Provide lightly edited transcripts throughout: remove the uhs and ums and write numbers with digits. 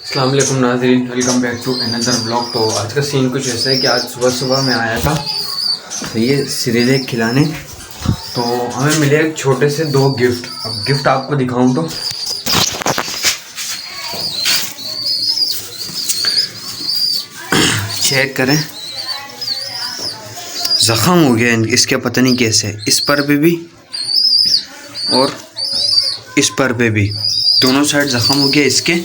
अस्सलाम वालेकुम नाज़रीन, welcome back to another blog. तो आज का सीन कुछ ऐसा है कि आज सुबह सुबह मैं आया था तो ये सिरेलेक खिलाने, तो हमें मिले छोटे से दो गिफ्ट। अब गिफ्ट आपको दिखाऊं तो चेक करें, ज़ख़म हो गया इसके, पता नहीं कैसे, इस पर भी और इस पर भी, दोनों साइड ज़ख़म हो गया इसके।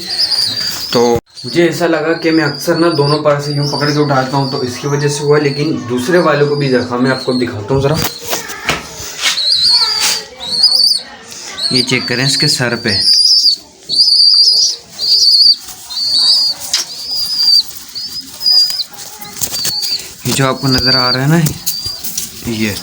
तो मुझे ऐसा लगा कि मैं अक्सर ना दोनों पर से यूँ पकड़ के उठाता हूँ तो इसकी वजह से हुआ, लेकिन दूसरे वालों को भी ज़ख़म है। आपको दिखाता हूँ ज़रा, ये चेक करें इसके सर पे, ये जो आपको नज़र आ रहा है ना, ये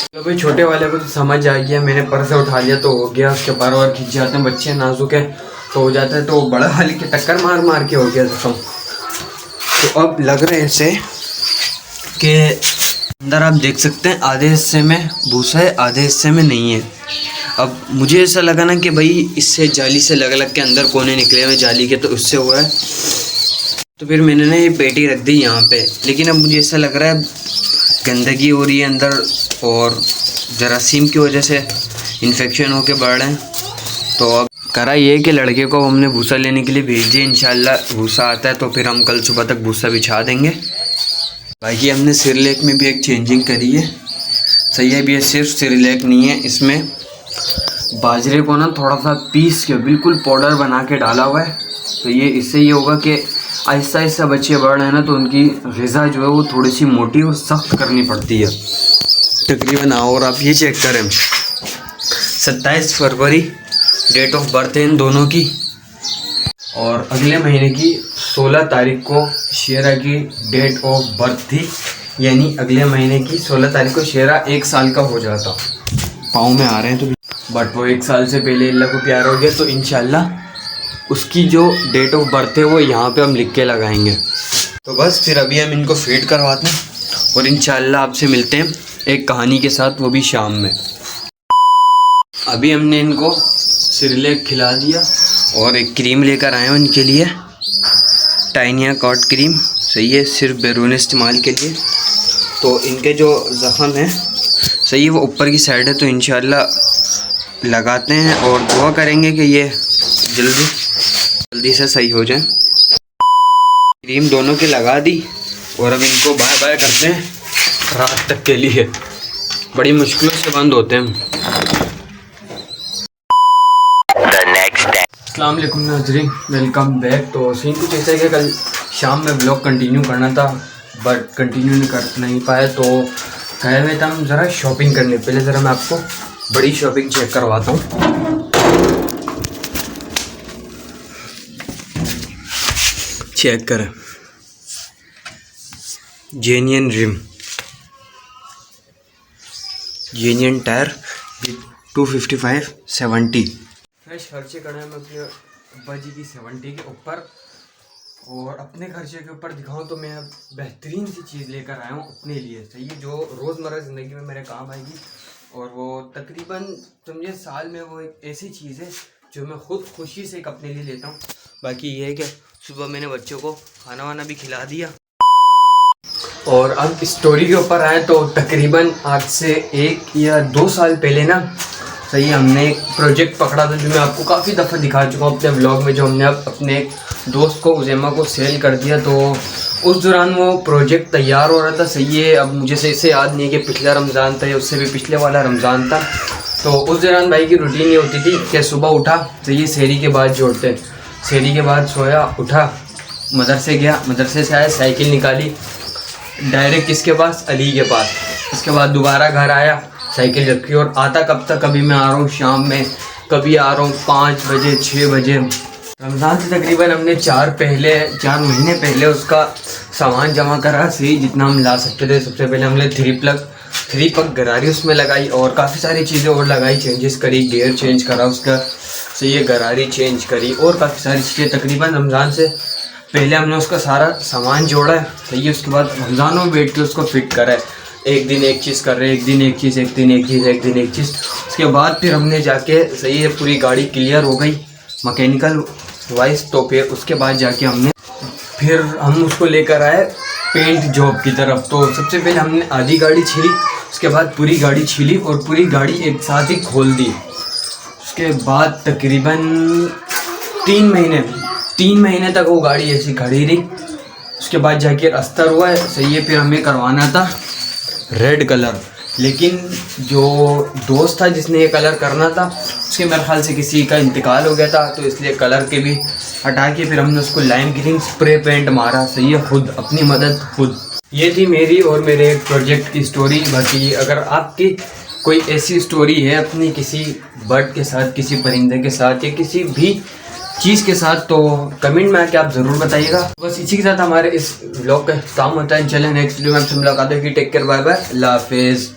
तो भाई छोटे वाले को तो समझ आ गया, मैंने पर से उठा लिया तो हो गया। उसके बार बार खींच जाते हैं बच्चे, नाजुक है तो हो जाता है, तो बड़ा वाले के टक्कर मार मार के हो गया ज़ख़म। तो अब लग रहा है ऐसे कि अंदर आप देख सकते हैं आधे हिस्से में भूसा है, आधे हिस्से में नहीं है। अब मुझे ऐसा लगा ना कि भाई इससे जाली से लग लग के अंदर कोने निकले हुए जाली के, तो उससे हुआ है। तो फिर मैंने ना ये पेटी रख दी यहाँ पे, लेकिन अब मुझे ऐसा लग रहा है गंदगी हो रही है अंदर और जरासीम की वजह से इन्फेक्शन होके बढ़ रहे हैं। तो अब करा ये कि लड़के को हमने भूसा लेने के लिए भेज दिया, इंशाल्लाह भूसा आता है तो फिर हम कल सुबह तक भूसा बिछा देंगे। बाकी हमने सिरलेक में भी एक चेंजिंग करी है, सही है। भी ये सिर्फ सिरलेक नहीं है, इसमें बाजरे को ना थोड़ा सा पीस के बिल्कुल पाउडर बना के डाला हुआ है। तो ये इससे ये होगा कि आहिस्ता आहिस्ता बच्चे बढ़ रहे हैं ना, तो उनकी ग़िज़ा जो है वो थोड़ी सी मोटी और सख्त करनी पड़ती है तकरीबन। और आप ये चेक करें, 27 फरवरी डेट ऑफ बर्थ है इन दोनों की, और अगले महीने की 16 तारीख को शेरा की डेट ऑफ बर्थ थी, यानी अगले महीने की 16 तारीख को शेरा 1 साल का हो जाता। पाँव में आ रहे हैं तो, बट वो 1 साल से पहले अल्लाह को प्यार हो गया, तो इंशाल्लाह उसकी जो डेट ऑफ बर्थ है वो यहाँ पे हम लिख के लगाएंगे। तो बस फिर अभी हम इनको फीड करवाते हैं और इंशाल्लाह आपसे मिलते हैं एक कहानी के साथ, वो भी शाम में। अभी हमने इनको सिरलेक खिला दिया और एक क्रीम लेकर आए हैं इनके लिए, टाइनिया कॉट क्रीम, सही है, सिर्फ बैरून इस्तेमाल के लिए। तो इनके जो ज़ख़म है सही है वो ऊपर की साइड है, तो इंशाल्लाह लगाते हैं और दुआ करेंगे कि ये जल्दी से सही हो जाए। क्रीम दोनों की लगा दी और अब इनको बाय बाय करते हैं रात तक के लिए, बड़ी मुश्किलों से बंद होते हैं। अस्सलाम वालेकुम नाज़रीन, वेलकम बैक। तो सीन कुछ ऐसा है कि कल शाम में ब्लॉग कंटिन्यू करना था बट कंटिन्यू नहीं पाया, तो गए हुए थे हम ज़रा शॉपिंग करने। पहले ज़रा मैं आपको बड़ी शॉपिंग चेक करवाता हूँ। चेक करें, genuine rim, genuine tyre 255/70 fresh खर्चे करे मैं अपने अब्बा जी की 70 के ऊपर। और अपने खर्चे के ऊपर दिखाऊं तो मैं अब बेहतरीन सी चीज़ लेकर आया हूँ अपने लिए, सही है, जो रोज़मर्रा ज़िंदगी में मेरे काम आएगी। और वो तकरीबन समझे साल में वो एक ऐसी चीज़ है जो मैं ख़ुद खुशी से एक अपने लिए लेता हूँ। बाकी ये है कि सुबह मैंने बच्चों को खाना वाना भी खिला दिया। और अब स्टोरी के ऊपर आए तो तकरीबन आज से 1 या 2 साल पहले ना, सही, हमने एक प्रोजेक्ट पकड़ा था जो मैं आपको काफ़ी दफ़ा दिखा चुका हूँ अपने व्लॉग में, जो हमने अपने एक दोस्त को उज़ैमा को सेल कर दिया। तो उस दौरान वो प्रोजेक्ट तैयार हो रहा था, सही है। अब मुझे सही से याद नहीं है कि पिछला रमज़ान था या उससे भी पिछले वाला रमज़ान था। तो उस दौरान भाई की रूटीन ये होती थी कि सुबह उठा, सही है, सहरी के बाद जोड़ते, सहरी के बाद सोया, उठा, मदरसे गया, मदरसे से आया, साइकिल निकाली, डायरेक्ट किसके पास, अली के पास। उसके बाद दोबारा घर आया, साइकिल रखी, और आता कब तक, कभी मैं आ रहा हूँ शाम में, कभी आ रहा हूँ 5 बजे 6 बजे। रमज़ान से तकरीबन हमने 4 महीने पहले उसका सामान जमा करा, सही, जितना हम ला सकते थे। सबसे पहले हमने 3 पग गरारी उसमें लगाई और काफ़ी सारी चीज़ें और लगाई, चेंजेस करी, गियर चेंज करा उसका, सही है, गरारी चेंज करी और काफ़ी सारी चीज़ें। तकरीबन रमज़ान से पहले हमने उसका सारा सामान जोड़ा है, सही है। उसके बाद रमज़ान में बैठ के उसको फिट करा है, एक दिन एक चीज़ कर रहे हैं, एक दिन एक चीज़, एक दिन एक चीज़, एक दिन एक चीज़। उसके बाद फिर हमने जाके, सही है, पूरी गाड़ी क्लियर हो गई, मैकेनिकल वाइस। तो फिर उसके बाद जाके हम उसको लेकर आए पेंट जॉब की तरफ। तो सबसे पहले हमने आधी गाड़ी छीली, उसके बाद पूरी गाड़ी छीली और पूरी गाड़ी एक साथ ही खोल दी। उसके बाद तकरीबन 3 महीने तक वो गाड़ी ऐसी खड़ी रही। उसके बाद जाके अस्तर हुआ है सही है। फिर हमें करवाना था रेड कलर, लेकिन जो दोस्त था जिसने ये कलर करना था उसके मेरे ख्याल से किसी का इंतकाल हो गया था, तो इसलिए कलर के भी हटा के फिर हमने उसको लाइम ग्रीन स्प्रे पेंट मारा सही है, खुद अपनी मदद खुद। ये थी मेरी और मेरे प्रोजेक्ट की स्टोरी। बाकी अगर आपकी कोई ऐसी स्टोरी है अपनी किसी बर्ड के साथ, किसी परिंदे के साथ या किसी भी चीज़ के साथ, तो कमेंट में आके आप ज़रूर बताइएगा। बस इसी के साथ हमारे इस व्लॉग का काम होता है। चलें नेक्स्ट वीडियो में आपसे मुलाकात होगी। टेक केयर, बाय बाय, अल्लाह हाफिज़।